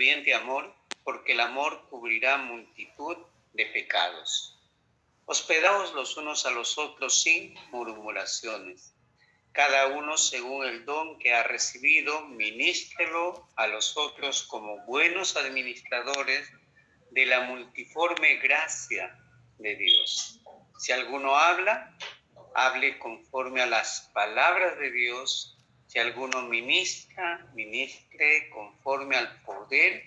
ferviente amor, porque el amor cubrirá multitud de pecados. Hospedaos los unos a los otros sin murmuraciones. Cada uno según el don que ha recibido, ministrelo a los otros como buenos administradores de la multiforme gracia de Dios. Si alguno habla, hable conforme a las palabras de Dios. Si alguno ministra, ministre conforme al poder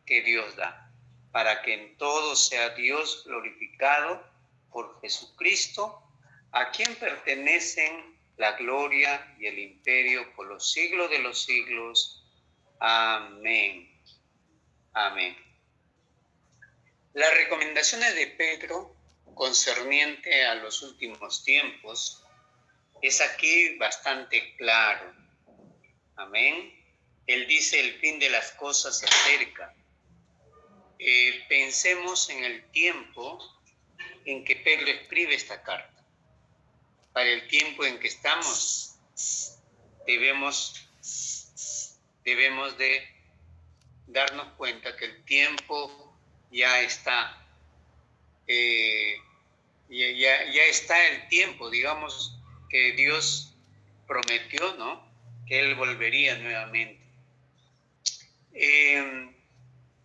que Dios da, para que en todo sea Dios glorificado por Jesucristo, a quien pertenecen la gloria y el imperio por los siglos de los siglos. Amén. Amén. Las recomendaciones de Pedro concerniente a los últimos tiempos es aquí bastante claro. Amén. Él dice: el fin de las cosas se acerca. Pensemos en el tiempo en que Pedro escribe esta carta. Para el tiempo en que estamos, debemos de darnos cuenta que el tiempo ya está, ya está el tiempo, digamos, que Dios prometió, ¿no?, que Él volvería nuevamente.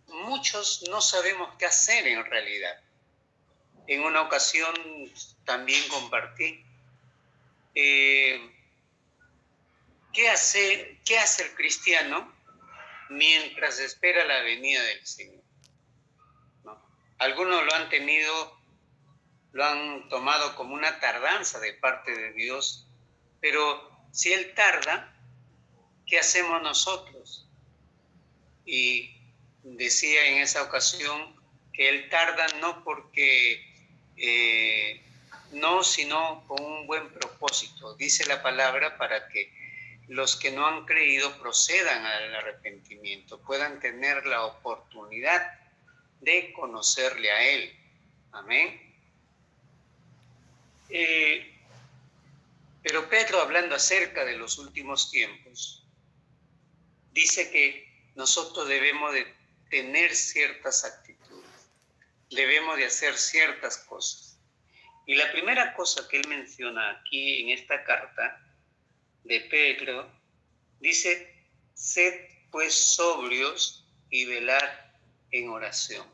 Muchos no sabemos qué hacer en realidad. En una ocasión también compartí ¿qué hace el cristiano mientras espera la venida del Señor? ¿No? Algunos lo han tomado como una tardanza de parte de Dios, pero si Él tarda, ¿qué hacemos nosotros? Y decía en esa ocasión que Él tarda no porque no, sino con un buen propósito. Dice la palabra para que los que no han creído procedan al arrepentimiento, puedan tener la oportunidad de conocerle a Él. Amén. Pero Pedro, hablando acerca de los últimos tiempos, dice que nosotros debemos de tener ciertas actitudes, debemos de hacer ciertas cosas. Y la primera cosa que él menciona aquí en esta carta de Pedro, dice: sed pues sobrios y velad en oración.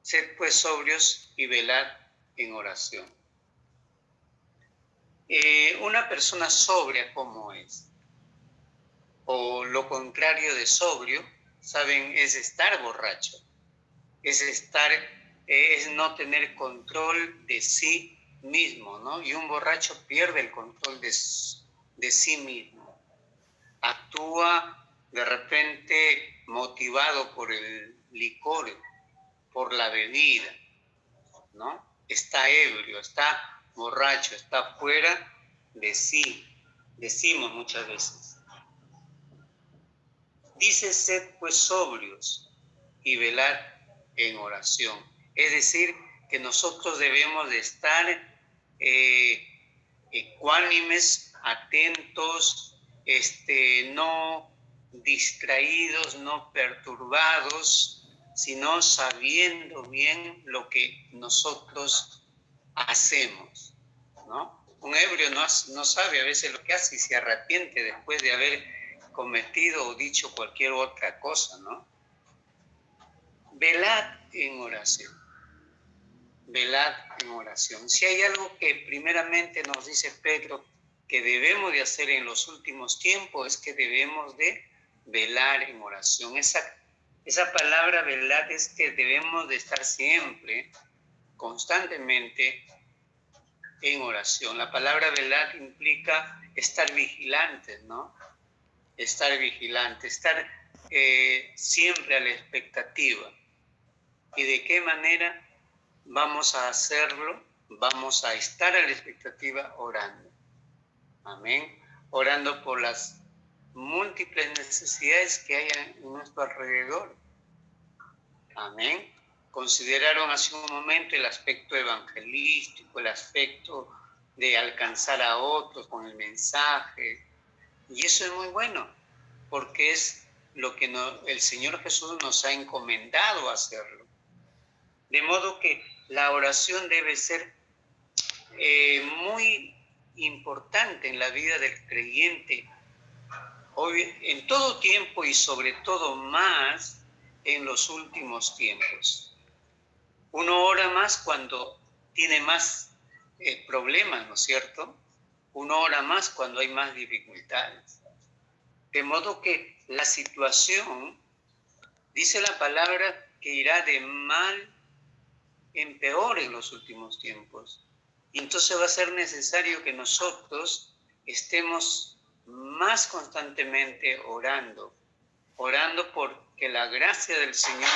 Sed pues sobrios y velad en oración. Una persona sobria, ¿cómo es? O lo contrario de sobrio, ¿saben? Es estar borracho. Es no tener control de sí mismo, ¿no? Y un borracho pierde el control de sí mismo. Actúa de repente motivado por el licor, por la bebida, ¿no? Está ebrio, está borracho, está fuera de sí, decimos muchas veces. Dice: sed pues sobrios y velad en oración. Es decir, que nosotros debemos de estar ecuánimes, atentos, no distraídos, no perturbados, sino sabiendo bien lo que nosotros hacemos, ¿no? Un ebrio no sabe a veces lo que hace y se arrepiente después de haber cometido o dicho cualquier otra cosa, ¿no? Velad en oración. Velad en oración. Si hay algo que primeramente nos dice Pedro que debemos de hacer en los últimos tiempos, es que debemos de velar en oración. Esa palabra velad es que debemos de estar siempre, constantemente en oración. La palabra velad implica estar vigilantes, ¿no? Estar vigilante, estar siempre a la expectativa. ¿Y de qué manera vamos a hacerlo? Vamos a estar a la expectativa orando. Amén. Orando por las múltiples necesidades que hay en nuestro alrededor. Amén. Consideraron hace un momento el aspecto evangelístico, el aspecto de alcanzar a otros con el mensaje. Y eso es muy bueno, porque es lo que el Señor Jesús nos ha encomendado hacerlo. De modo que la oración debe ser muy importante en la vida del creyente, hoy, en todo tiempo y sobre todo más en los últimos tiempos. Uno ora más cuando tiene más problemas, ¿no es cierto? Uno ora más cuando hay más dificultades. De modo que la situación, dice la palabra, que irá de mal en peor en los últimos tiempos. Y entonces va a ser necesario que nosotros estemos más constantemente orando porque la gracia del Señor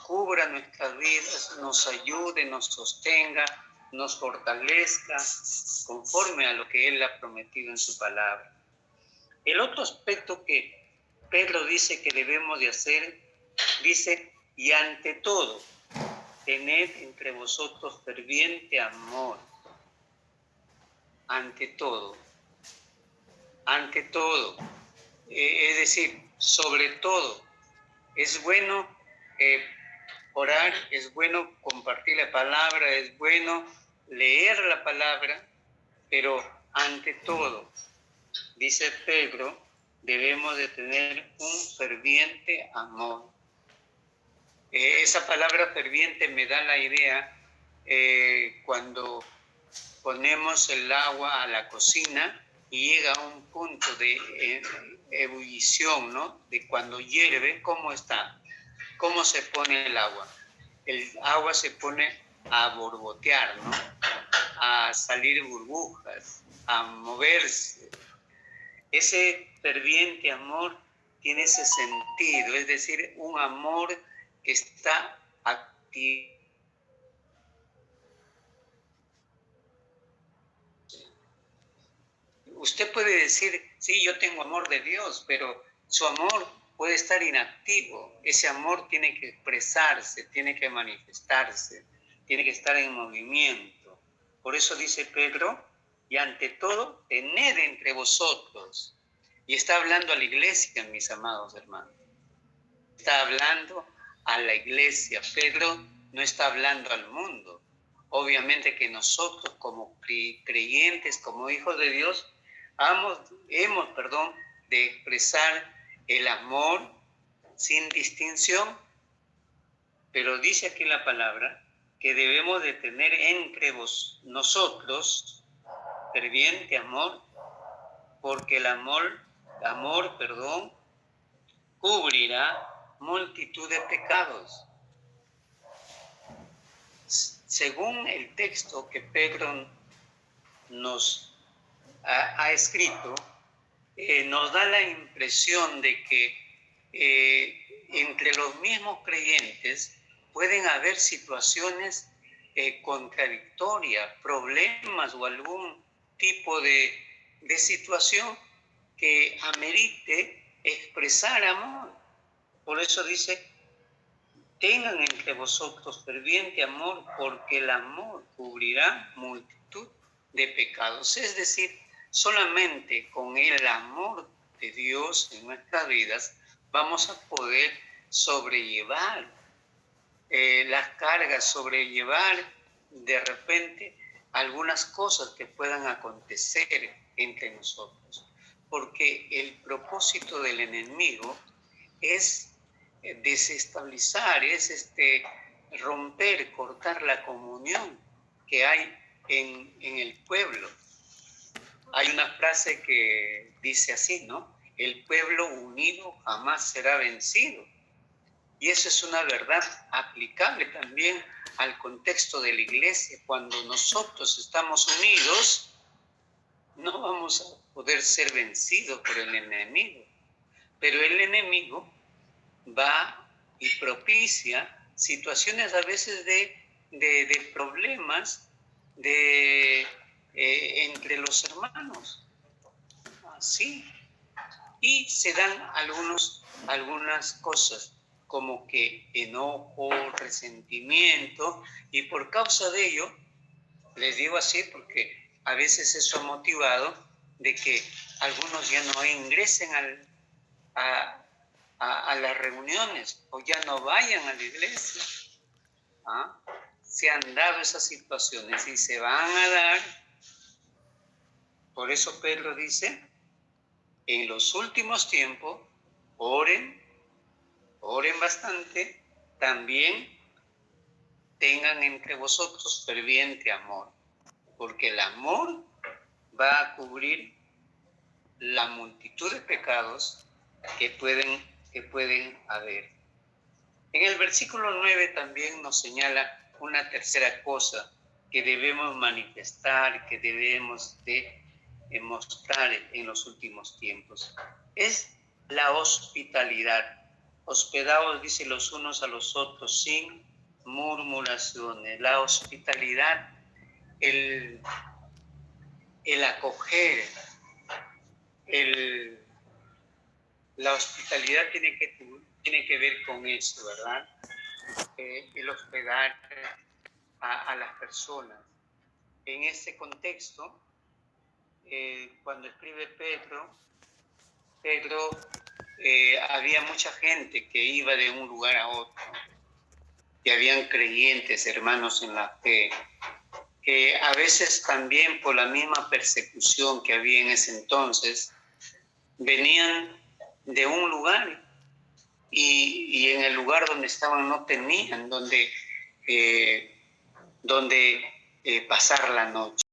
cubra nuestras vidas, nos ayude, nos sostenga, nos fortalezca conforme a lo que Él ha prometido en su palabra. El otro aspecto que Pedro dice que debemos de hacer, dice, y ante todo, tened entre vosotros ferviente amor. Ante todo. Es decir, sobre todo. Es bueno orar, es bueno compartir la palabra, es bueno leer la palabra, pero ante todo, dice Pedro, debemos de tener un ferviente amor. Esa palabra ferviente me da la idea cuando ponemos el agua a la cocina y llega a un punto de ebullición, ¿no? De cuando hierve, ¿cómo está? ¿Cómo se pone el agua? El agua se pone a borbotear, ¿no? A salir burbujas, a moverse. Ese ferviente amor tiene ese sentido, es decir, un amor que está activo. Usted puede decir, sí, yo tengo amor de Dios, pero su amor puede estar inactivo. Ese amor tiene que expresarse, tiene que manifestarse, tiene que estar en movimiento. Por eso dice Pedro, y ante todo, tened entre vosotros. Y está hablando a la iglesia, mis amados hermanos. Está hablando a la iglesia. Pedro no está hablando al mundo. Obviamente que nosotros como creyentes, como hijos de Dios, hemos de expresar el amor sin distinción, pero dice aquí la palabra que debemos de tener entre nosotros ferviente amor, porque el amor, cubrirá multitud de pecados. Según el texto que Pedro nos ha escrito, nos da la impresión de que entre los mismos creyentes pueden haber situaciones contradictorias, problemas o algún tipo de situación que amerite expresar amor. Por eso dice, tengan entre vosotros ferviente amor, porque el amor cubrirá multitud de pecados. Es decir, solamente con el amor de Dios en nuestras vidas vamos a poder sobrellevar las cargas, sobrellevar de repente algunas cosas que puedan acontecer entre nosotros. Porque el propósito del enemigo es desestabilizar, es romper, cortar la comunión que hay en el pueblo. Hay una frase que dice así, ¿no? El pueblo unido jamás será vencido. Y eso es una verdad aplicable también al contexto de la iglesia. Cuando nosotros estamos unidos, no vamos a poder ser vencidos por el enemigo. Pero el enemigo va y propicia situaciones a veces de problemas entre los hermanos. Así. Y se dan algunas cosas como que enojo, resentimiento, y por causa de ello, les digo así porque a veces eso ha motivado de que algunos ya no ingresen a las reuniones o ya no vayan a la iglesia. ¿Ah? Se han dado esas situaciones y se van a dar. Por eso Pedro dice, en los últimos tiempos, oren bastante, también tengan entre vosotros ferviente amor, porque el amor va a cubrir la multitud de pecados que pueden haber. En el versículo 9 también nos señala una tercera cosa que debemos manifestar, que debemos de mostrar en los últimos tiempos. Es la hospitalidad. Hospedaos, dice, los unos a los otros sin murmuraciones. La hospitalidad, el acoger, la hospitalidad tiene que ver con eso, ¿verdad? El hospedar a las personas. En ese contexto, cuando escribe Pedro, había mucha gente que iba de un lugar a otro, y habían creyentes, hermanos en la fe, que a veces también por la misma persecución que había en ese entonces, venían de un lugar y en el lugar donde estaban no tenían donde pasar la noche.